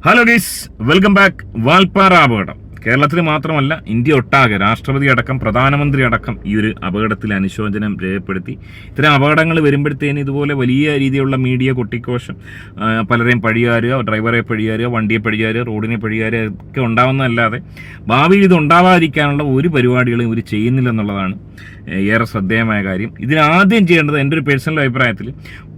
Hello guys, welcome back. Valparai അപകടം കേരളത്തിൽ മാത്രമല്ല ഇന്ത്യ ഒട്ടാകെ രാഷ്ട്രപതി അടക്കം പ്രധാനമന്ത്രി അടക്കം ഈ ഒരു അപകടത്തിൽ അനുശോചനം രേഖപ്പെടുത്തി. ഇത്തരം അപകടങ്ങൾ വരുമ്പോഴത്തേന് ഇതുപോലെ വലിയ രീതിയിലുള്ള മീഡിയ കൊട്ടിക്കോശം, പലരെയും പഴിയാറുക, ഡ്രൈവറെ പഴിയാറുക, വണ്ടിയെ പഴിയാറുക, റോഡിനെ പഴിയാറുക ഒക്കെ ഉണ്ടാവുന്നതല്ലാതെ ഭാവിയിൽ ഇത് ഉണ്ടാവാതിരിക്കാനുള്ള ഒരു പരിപാടികളും ഇവർ ചെയ്യുന്നില്ലെന്നുള്ളതാണ് ഏറെ ശ്രദ്ധേയമായ കാര്യം. ഇതിനാദ്യം ചെയ്യേണ്ടത് എൻ്റെ ഒരു പേഴ്സണൽ അഭിപ്രായത്തിൽ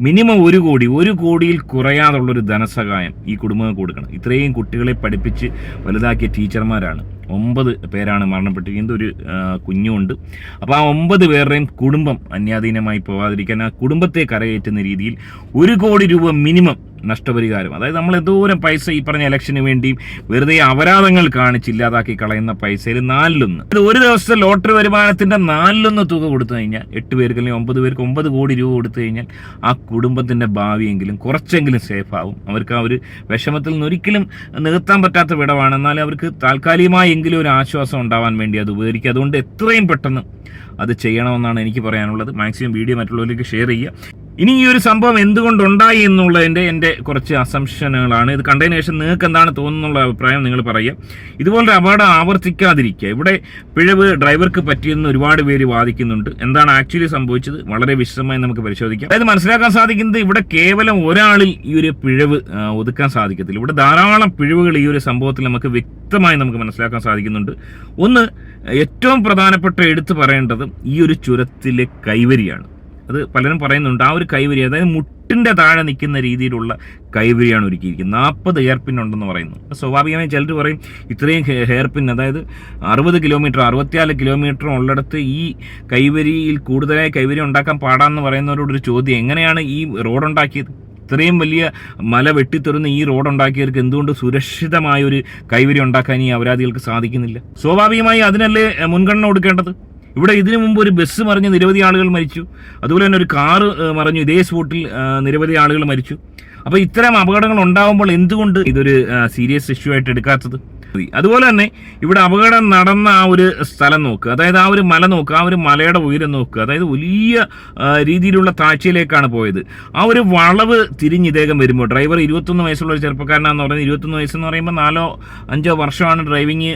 മിനിമം 1 കോടിയിൽ കുറയാതുള്ളൊരു ധനസഹായം ഈ കുടുംബങ്ങൾക്ക് കൊടുക്കണം. ഇത്രയും കുട്ടികളെ പഠിപ്പിച്ച് വലുതാക്കിയ ടീച്ചർമാരാണ്. 9 പേരാണ് മരണപ്പെട്ടിരിക്കുന്നത്, ഒരു കുഞ്ഞുണ്ട്. അപ്പോൾ ആ 9 പേരുടെയും കുടുംബം അന്യാധീനമായി പോകാതിരിക്കാൻ ആ കുടുംബത്തെ കരകയറ്റുന്ന രീതിയിൽ 1 കോടി രൂപ മിനിമം നഷ്ടപരിഹാരം. അതായത് നമ്മൾ എന്തോരം പൈസ ഈ പറഞ്ഞ ഇലക്ഷന് വേണ്ടിയും വെറുതെ അപരാധങ്ങൾ കാണിച്ചില്ലാതാക്കി കളയുന്ന പൈസയിൽ 4/1, ഇത് ഒരു ദിവസത്തെ ലോട്ടറി വരുമാനത്തിന്റെ 4/1 തുക കൊടുത്തു കഴിഞ്ഞാൽ 8 പേർക്ക് അല്ലെങ്കിൽ 9 പേർക്ക് 9 കോടി രൂപ കൊടുത്തു കഴിഞ്ഞാൽ ആ കുടുംബത്തിന്റെ ഭാവിയെങ്കിലും കുറച്ചെങ്കിലും സേഫ് ആവും. അവർക്ക് ആ ഒരു വിഷമത്തിൽ നിന്ന് ഒരിക്കലും നികത്താൻ പറ്റാത്ത വിടവാണ്, എന്നാലും അവർക്ക് താൽക്കാലികമായി എങ്കിലും ഒരു ആശ്വാസം ഉണ്ടാവാൻ വേണ്ടി അത് ഉപകരിക്കുക. അതുകൊണ്ട് എത്രയും പെട്ടെന്ന് അത് ചെയ്യണമെന്നാണ് എനിക്ക് പറയാനുള്ളത്. മാക്സിമം വീഡിയോ മറ്റുള്ളവരിലേക്ക് ഷെയർ ചെയ്യുക. ഇനി ഈ ഒരു സംഭവം എന്തുകൊണ്ടുണ്ടായി എന്നുള്ളതിൻ്റെ എൻ്റെ കുറച്ച് അസംഷനുകളാണ്. ഇത് കണ്ടതിന് ശേഷം നിങ്ങൾക്ക് എന്താണ് തോന്നുന്നുള്ള അഭിപ്രായം നിങ്ങൾ പറയുക. ഇതുപോലൊരു അപകടം ആവർത്തിക്കാതിരിക്കുക. ഇവിടെ പിഴവ് ഡ്രൈവർക്ക് പറ്റിയെന്ന് ഒരുപാട് പേര് വാദിക്കുന്നുണ്ട്. എന്താണ് ആക്ച്വലി സംഭവിച്ചത് വളരെ വിശദമായി നമുക്ക് പരിശോധിക്കാം. അതായത് മനസ്സിലാക്കാൻ സാധിക്കുന്നത് ഇവിടെ കേവലം ഒരാളിൽ ഈ ഒരു പിഴവ് ഒതുക്കാൻ സാധിക്കത്തില്ല. ഇവിടെ ധാരാളം പിഴവുകൾ ഈ ഒരു സംഭവത്തിൽ നമുക്ക് വ്യക്തമായി നമുക്ക് മനസ്സിലാക്കാൻ സാധിക്കുന്നുണ്ട്. ഒന്ന്, ഏറ്റവും പ്രധാനപ്പെട്ട എടുത്തു പറയേണ്ടത് ഈ ഒരു ചുരത്തിലെ കൈവരിയാണ്. അത് പലരും പറയുന്നുണ്ട്. ആ ഒരു കൈവരി, അതായത് മുട്ടിൻ്റെ താഴെ നിൽക്കുന്ന രീതിയിലുള്ള കൈവരിയാണ് ഒരുക്കിയിരിക്കുന്നത്. 40 ഹെയർ പിൻ ഉണ്ടെന്ന് പറയുന്നു. സ്വാഭാവികമായും ചിലർ പറയും ഇത്രയും ഹെയർ പിൻ, അതായത് 60 കിലോമീറ്റർ 64 കിലോമീറ്റർ ഉള്ളിടത്ത് ഈ കൈവരിയിൽ കൂടുതലായി കൈവരി ഉണ്ടാക്കാൻ പാടാന്ന് പറയുന്നവരോടൊരു ചോദ്യം, എങ്ങനെയാണ് ഈ റോഡ് ഉണ്ടാക്കിയത്? ഇത്രയും വലിയ മല വെട്ടിത്തെറുന്ന ഈ റോഡ് ഉണ്ടാക്കിയവർക്ക് എന്തുകൊണ്ട് സുരക്ഷിതമായൊരു കൈവരി ഉണ്ടാക്കാൻ ഈ അപരാധികൾക്ക് സാധിക്കുന്നില്ല? സ്വാഭാവികമായി അതിനല്ലേ മുൻഗണന കൊടുക്കേണ്ടത്. ഇവിടെ ഇതിനു മുമ്പ് ഒരു ബസ് മറിഞ്ഞ് നിരവധി ആളുകൾ മരിച്ചു. അതുപോലെ തന്നെ ഒരു കാറ് മറിഞ്ഞു, ഇതേ സ്പോട്ടിൽ നിരവധി ആളുകൾ മരിച്ചു. അപ്പോൾ ഇത്തരം അപകടങ്ങൾ ഉണ്ടാകുമ്പോൾ എന്തുകൊണ്ട് ഇതൊരു സീരിയസ് ഇഷ്യൂ ആയിട്ട് എടുക്കാത്തത്? അതുപോലെ തന്നെ ഇവിടെ അപകടം നടന്ന ആ ഒരു സ്ഥലം നോക്കുക, അതായത് ആ ഒരു മല നോക്കുക, ആ ഒരു മലയുടെ ഉയരം നോക്കുക. അതായത് വലിയ രീതിയിലുള്ള താഴ്ചയിലേക്കാണ് പോയത്. ആ ഒരു വളവ് തിരിഞ്ഞ് ഇദ്ദേഹം വരുമ്പോൾ, ഡ്രൈവർ 21 വയസ്സുള്ള ഒരു ചെറുപ്പക്കാരനാണെന്ന് പറയുന്നത്. 21 വയസ്സെന്ന് പറയുമ്പോൾ 4-5 വർഷമാണ് ഡ്രൈവിങ്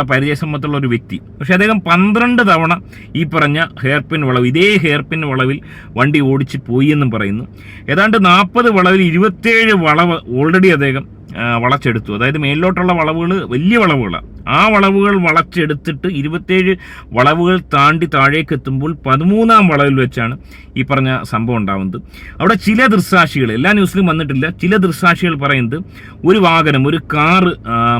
പരിചയസമ്പത്തുള്ള ഒരു വ്യക്തി. പക്ഷെ അദ്ദേഹം 12 തവണ ഈ പറഞ്ഞ ഹെയർപിൻ വളവ്, ഇതേ ഹെയർപിൻ വളവിൽ വണ്ടി ഓടിച്ച് പോയി എന്നും പറയുന്നു. ഏതാണ്ട് 40 വളവിൽ 27 വളവ് ഓൾറെഡി അദ്ദേഹം വളച്ചെടുത്തു. അതായത് മേലിലോട്ടുള്ള വളവുകൾ വലിയ വളവുകളാണ്. ആ വളവുകൾ വളച്ചെടുത്തിട്ട് 27 വളവുകൾ താണ്ടി താഴേക്ക് എത്തുമ്പോൾ 13ാം വളവിൽ വെച്ചാണ് ഈ പറഞ്ഞ സംഭവം ഉണ്ടാവുന്നത്. അവിടെ ചില ദൃക്സാക്ഷികൾ, എല്ലാ ന്യൂസിലും വന്നിട്ടില്ല, ചില ദൃക്സാക്ഷികൾ പറയുന്നത് ഒരു വാഹനം, ഒരു കാറ്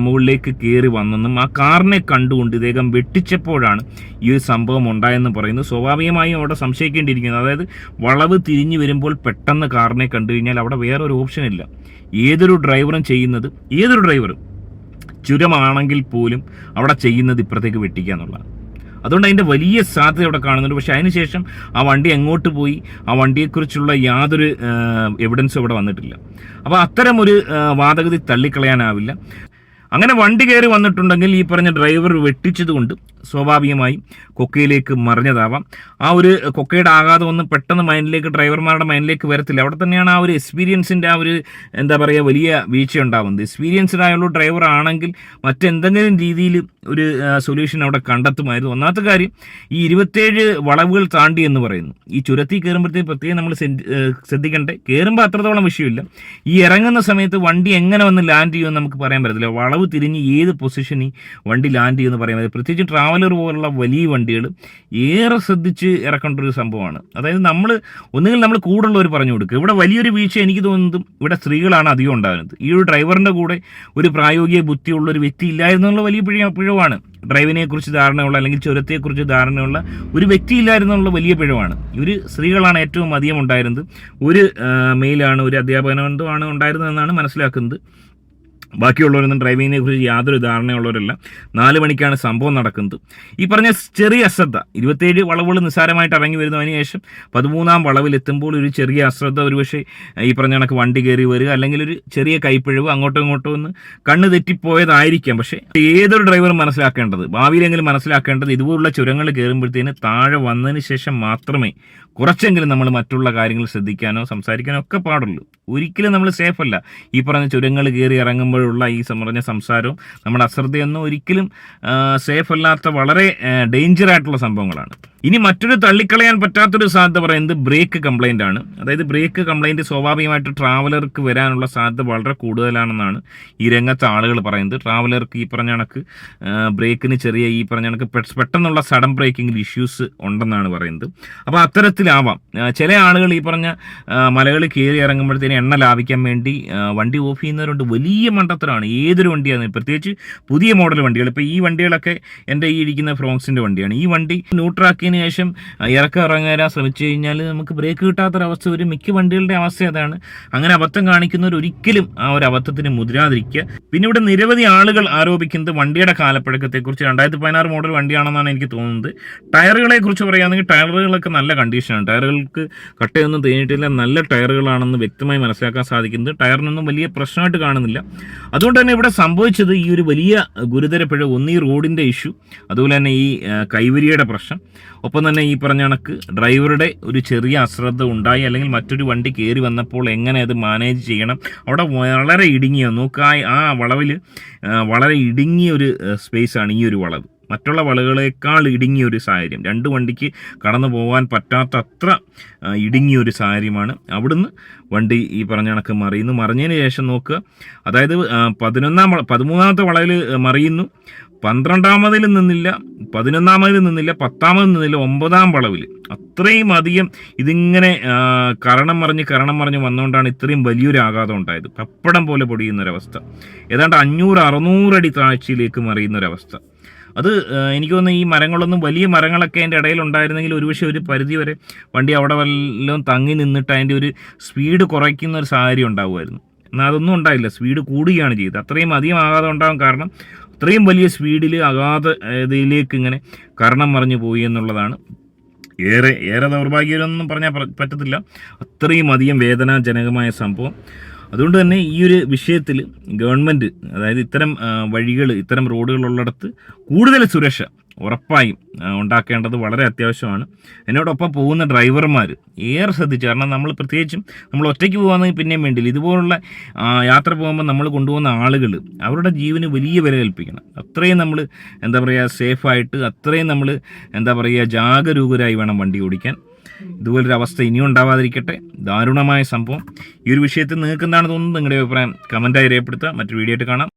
മുകളിലേക്ക് കയറി വന്നെന്നും ആ കാറിനെ കണ്ടുകൊണ്ട് ഇദ്ദേഹം വെട്ടിച്ചപ്പോഴാണ് ഈ ഒരു സംഭവം ഉണ്ടായെന്നും പറയുന്നു. സ്വാഭാവികമായും അവിടെ സംശയിക്കേണ്ടിയിരിക്കുന്നത്, അതായത് വളവ് തിരിഞ്ഞു വരുമ്പോൾ പെട്ടെന്ന് കാറിനെ കണ്ടു കഴിഞ്ഞാൽ അവിടെ വേറൊരു ഓപ്ഷൻ ഇല്ല. ഏതൊരു ഡ്രൈവറും ചുരമാണെങ്കിൽ പോലും അവിടെ ചെയ്യുന്നത് ഇപ്പുറത്തേക്ക് വെട്ടിക്കുക എന്നുള്ളതാണ്. അതുകൊണ്ട് അതിൻ്റെ വലിയ സാധ്യത അവിടെ കാണുന്നുണ്ട്. പക്ഷേ അതിനുശേഷം ആ വണ്ടി എങ്ങോട്ട് പോയി, ആ വണ്ടിയെക്കുറിച്ചുള്ള യാതൊരു എവിഡൻസും അവിടെ വന്നിട്ടില്ല. അപ്പോൾ അത്തരമൊരു വാദഗതി തള്ളിക്കളയാനാവില്ല. അങ്ങനെ വണ്ടി കയറി വന്നിട്ടുണ്ടെങ്കിൽ ഈ പറഞ്ഞ ഡ്രൈവർ വെട്ടിച്ചതുകൊണ്ട് സ്വാഭാവികമായും കൊക്കയിലേക്ക് മറിഞ്ഞതാവാം. ആ ഒരു കൊക്കയുടെ ആഘാതം ഒന്നും പെട്ടെന്ന് ഡ്രൈവർമാരുടെ മൈൻഡിലേക്ക് വരത്തില്ല. അവിടെ തന്നെയാണ് ആ ഒരു എക്സ്പീരിയൻസിൻ്റെ ആ ഒരു വലിയ വീഴ്ച ഉണ്ടാകുന്നത്. എക്സ്പീരിയൻസ്ഡ് ആയുള്ള ഡ്രൈവർ ആണെങ്കിൽ മറ്റെന്തെങ്കിലും രീതിയിൽ ഒരു സൊല്യൂഷൻ അവിടെ കണ്ടെത്തുമായിരുന്നു. ഒന്നാമത്തെ കാര്യം, ഈ 27 വളവുകൾ താണ്ടി എന്ന് പറയുന്നു. ഈ ചുരത്തിൽ കയറുമ്പോഴത്തേക്ക് പ്രത്യേകം നമ്മൾ ശ്രദ്ധിക്കണ്ടേ, കയറുമ്പോൾ അത്രത്തോളം വിഷയമില്ല. ഈ ഇറങ്ങുന്ന സമയത്ത് വണ്ടി എങ്ങനെ വന്ന് ലാൻഡ് ചെയ്യുമെന്ന് നമുക്ക് പറയാൻ പറ്റത്തില്ല. വളവ് തിരിഞ്ഞ് ഏത് പൊസിഷനിൽ വണ്ടി ലാൻഡ് ചെയ്യുമെന്ന് പറയാൻ പറ്റില്ല. പ്രത്യേകിച്ച് ട്രാവലർ പോലുള്ള വലിയ വണ്ടികൾ ഏറെ ശ്രദ്ധിച്ച് ഇറക്കേണ്ട ഒരു സംഭവമാണ്. അതായത് ഒന്നുകിൽ നമ്മൾ കൂടുള്ളവർ പറഞ്ഞു കൊടുക്കുക. ഇവിടെ വലിയൊരു വീഴ്ച എനിക്ക് തോന്നുന്നതും ഇവിടെ സ്ത്രീകളാണ് അധികം ഉണ്ടാകുന്നത്. ഈ ഒരു ഡ്രൈവറിൻ്റെ കൂടെ ഒരു പ്രായോഗിക ബുദ്ധിയുള്ള ഒരു വ്യക്തി ഇല്ലായിരുന്നുള്ള വലിയ പിഴവാണ്. ഡ്രൈവിനെ കുറിച്ച് ധാരണയുള്ള അല്ലെങ്കിൽ ചുരത്തെക്കുറിച്ച് ധാരണയുള്ള ഒരു വ്യക്തി ഇല്ലായിരുന്നുള്ള വലിയ പിഴവാണ്. ഇവർ സ്ത്രീകളാണ് ഏറ്റവും അധികം ഉണ്ടായിരുന്നത്. ഒരു മെയിലാണ്, ഒരു അധ്യാപകനോ ആണ് ഉണ്ടായിരുന്നതെന്നാണ് മനസ്സിലാക്കുന്നത്. ബാക്കിയുള്ളവരൊന്നും ഡ്രൈവിങ്ങിനെ കുറിച്ച് യാതൊരു ധാരണയുള്ളവരല്ല. 4 മണിക്കാണ് സംഭവം നടക്കുന്നത്. ഈ പറഞ്ഞ ചെറിയ അശ്രദ്ധ, 27 വളവുകൾ നിസ്സാരമായിട്ട് ഇറങ്ങി വരുന്നതിന് ശേഷം 13ാം വളവിലെത്തുമ്പോൾ ഒരു ചെറിയ അശ്രദ്ധ, ഒരുപക്ഷെ ഈ പറഞ്ഞ കണക്ക് വണ്ടി കയറി വരിക, അല്ലെങ്കിൽ ഒരു ചെറിയ കൈപ്പിഴവ്, അങ്ങോട്ടോ ഇങ്ങോട്ടോ ഒന്ന് കണ്ണ് തെറ്റിപ്പോയതായിരിക്കാം. പക്ഷേ ഏതൊരു ഡ്രൈവറും ഭാവിയിലെങ്കിലും മനസ്സിലാക്കേണ്ടത് ഇതുപോലുള്ള ചുരങ്ങൾ കയറുമ്പോഴത്തേന് താഴെ വന്നതിന് ശേഷം മാത്രമേ കുറച്ചെങ്കിലും നമ്മൾ മറ്റുള്ള കാര്യങ്ങൾ ശ്രദ്ധിക്കാനോ സംസാരിക്കാനോ ഒക്കെ പാടുള്ളൂ. ഒരിക്കലും നമ്മൾ സേഫ് അല്ല. ഈ പറഞ്ഞ ചുരങ്ങൾ കയറി ഇറങ്ങുമ്പോഴുള്ള ഈ പറഞ്ഞ സംസാരവും നമ്മുടെ അശ്രദ്ധയൊന്നും ഒരിക്കലും സേഫ് അല്ലാത്ത വളരെ ഡേഞ്ചർ ആയിട്ടുള്ള സംഭവങ്ങളാണ്. ഇനി മറ്റൊരു തള്ളിക്കളയാൻ പറ്റാത്തൊരു സാധ്യത പറയുന്നത് ബ്രേക്ക് കംപ്ലൈൻ്റ് ആണ്. അതായത് ബ്രേക്ക് കംപ്ലൈൻറ്റ് സ്വാഭാവികമായിട്ട് ട്രാവലർക്ക് വരാനുള്ള സാധ്യത വളരെ കൂടുതലാണെന്നാണ് ഈ രംഗത്തെ ആളുകൾ പറയുന്നത്. ട്രാവലർക്ക് ഈ പറഞ്ഞ കണക്ക് ബ്രേക്കിന് ചെറിയ ഈ പറഞ്ഞ കണക്ക് പെട്ടെന്നുള്ള സഡൻ ബ്രേക്കിങ്ങിൽ ഇഷ്യൂസ് ഉണ്ടെന്നാണ് പറയുന്നത്. അപ്പോൾ അത്തരത്തിലാവാം ചില ആളുകൾ ഈ പറഞ്ഞ മലകൾ കയറി ഇറങ്ങുമ്പോഴത്തേന് എണ്ണ ലാഭിക്കാൻ വേണ്ടി വണ്ടി ഓഫ് ചെയ്യുന്നവരുണ്ട്. വലിയ മണ്ടത്തരമാണ്. ഏതൊരു വണ്ടിയാണ്, പ്രത്യേകിച്ച് പുതിയ മോഡൽ വണ്ടികൾ. ഇപ്പോൾ ഈ വണ്ടികളൊക്കെ എൻ്റെ ഈ ഇരിക്കുന്ന ഫ്രോക്സിൻ്റെ വണ്ടിയാണ്. ഈ വണ്ടി ന്യൂട്രാക്കിന് ശേഷം ഇറങ്ങാൻ ശ്രമിച്ചു കഴിഞ്ഞാൽ നമുക്ക് ബ്രേക്ക് കിട്ടാത്തൊരവസ്ഥ വരും. മിക്ക വണ്ടികളുടെ അവസ്ഥ അതാണ്. അങ്ങനെ അബദ്ധം കാണിക്കുന്നവർ ഒരിക്കലും ആ ഒരു അബദ്ധത്തിന് മുതിരാതിരിക്കുക. പിന്നെ ഇവിടെ നിരവധി ആളുകൾ ആരോപിക്കുന്നത് വണ്ടിയുടെ കാലപ്പഴക്കത്തെക്കുറിച്ച്. 2016 മോഡൽ വണ്ടിയാണെന്നാണ് എനിക്ക് തോന്നുന്നത്. ടയറുകളെ കുറിച്ച് പറയുകയാണെങ്കിൽ ടയറുകളൊക്കെ നല്ല കണ്ടീഷനാണ്. ടയറുകൾക്ക് കട്ടയൊന്നും തേഞ്ഞിട്ടില്ല, നല്ല ടയറുകളാണെന്ന് വ്യക്തമായി മനസ്സിലാക്കാൻ സാധിക്കുന്നത്. ടയറിനൊന്നും വലിയ പ്രശ്നമായിട്ട് കാണുന്നില്ല. അതുകൊണ്ട് തന്നെ ഇവിടെ സംഭവിച്ചത് ഈ ഒരു വലിയ ഗുരുതര പിഴ, ഒന്ന് ഈ റോഡിൻ്റെ ഇഷ്യൂ, അതുപോലെ തന്നെ ഈ കൈവരിയുടെ പ്രശ്നം, ഒപ്പം തന്നെ ഈ പറഞ്ഞ കണക്ക് ഡ്രൈവറുടെ ഒരു ചെറിയ അശ്രദ്ധ ഉണ്ടായി, അല്ലെങ്കിൽ മറ്റൊരു വണ്ടി കയറി വന്നപ്പോൾ എങ്ങനെ അത് മാനേജ് ചെയ്യണം. അവിടെ വളരെ ഇടുങ്ങിയ നോക്കുക, ആ വളവിൽ വളരെ ഇടുങ്ങിയ ഒരു സ്പേസാണ് ഈ ഒരു വളവ്. മറ്റുള്ള വളവുകളേക്കാൾ ഇടുങ്ങിയൊരു സാഹചര്യം, രണ്ട് വണ്ടിക്ക് കടന്നു പോകാൻ പറ്റാത്ത അത്ര ഇടുങ്ങിയൊരു സാഹചര്യമാണ്. അവിടുന്ന് വണ്ടി ഈ പറഞ്ഞ കണക്ക് മറിഞ്ഞതിന് ശേഷം നോക്കുക, അതായത് 13ാമത്തെ വളവിൽ മറിയുന്നു, 12ാമതിൽ നിന്നില്ല, 11ാമതിൽ നിന്നില്ല, 10ാമതിൽ നിന്നില്ല, 9ാം വളവിൽ. അത്രയും അധികം ഇതിങ്ങനെ കരണം മറിഞ്ഞ് വന്നുകൊണ്ടാണ് ഇത്രയും വലിയൊരു ആഘാതം ഉണ്ടായത്. പപ്പടം പോലെ പൊടിയുന്നൊരവസ്ഥ, ഏതാണ്ട് 500-600 അടി താഴ്ചയിലേക്ക് മറിയുന്നൊരവസ്ഥ. അത് എനിക്ക് തോന്നുന്നു ഈ മരങ്ങളൊന്നും, വലിയ മരങ്ങളൊക്കെ അതിൻ്റെ ഇടയിലുണ്ടായിരുന്നെങ്കിൽ ഒരുപക്ഷെ ഒരു പരിധി വരെ വണ്ടി അവിടെ വല്ലതും തങ്ങി നിന്നിട്ട് അതിൻ്റെ ഒരു സ്പീഡ് കുറയ്ക്കുന്ന ഒരു സാഹചര്യം ഉണ്ടാവുമായിരുന്നു. എന്നാൽ അതൊന്നും ഉണ്ടായില്ല, സ്പീഡ് കൂടുകയാണ് ചെയ്തത്. അത്രയും അധികം ആഘാതം ഉണ്ടാകാൻ കാരണം അത്രയും വലിയ സ്പീഡിൽ ഇതിലേക്ക് ഇങ്ങനെ കരണം മറിഞ്ഞു പോയി എന്നുള്ളതാണ്. ഏറെ ദൗർഭാഗ്യമൊന്നും പറഞ്ഞാൽ പറ്റത്തില്ല. അത്രയും അധികം വേദനാജനകമായ സംഭവം. അതുകൊണ്ട് തന്നെ ഈ ഒരു വിഷയത്തിൽ ഗവൺമെൻറ്, അതായത് ഇത്തരം വഴികൾ, ഇത്തരം റോഡുകളുള്ളിടത്ത് കൂടുതൽ സുരക്ഷ ഉറപ്പായും ഉണ്ടാക്കേണ്ടത് വളരെ അത്യാവശ്യമാണ്. എന്നോടൊപ്പം പോകുന്ന ഡ്രൈവർമാർ ഏറെ ശ്രദ്ധിച്ചു. കാരണം നമ്മൾ പ്രത്യേകിച്ചും നമ്മൾ ഒറ്റയ്ക്ക് പോകാമെങ്കിൽ പിന്നെയും വേണ്ടില്ല, ഇതുപോലുള്ള യാത്ര പോകുമ്പോൾ നമ്മൾ കൊണ്ടുപോകുന്ന ആളുകൾ അവരുടെ ജീവന് വലിയ വില കൽപ്പിക്കണം. അത്രയും നമ്മൾ സേഫായിട്ട്, അത്രയും നമ്മൾ ജാഗരൂകരായി വേണം വണ്ടി ഓടിക്കാൻ. ഇതുപോലൊരു അവസ്ഥ ഇനിയും ഉണ്ടാവാതിരിക്കട്ടെ. ദാരുണമായ സംഭവം. ഈ ഒരു വിഷയത്തിൽ നിങ്ങൾക്ക് എന്താണ് തോന്നുന്നത്? നിങ്ങളുടെ അഭിപ്രായം കമൻറ്റായി രേഖപ്പെടുത്തുക. മറ്റൊരു വീഡിയോ ആയിട്ട് കാണാം.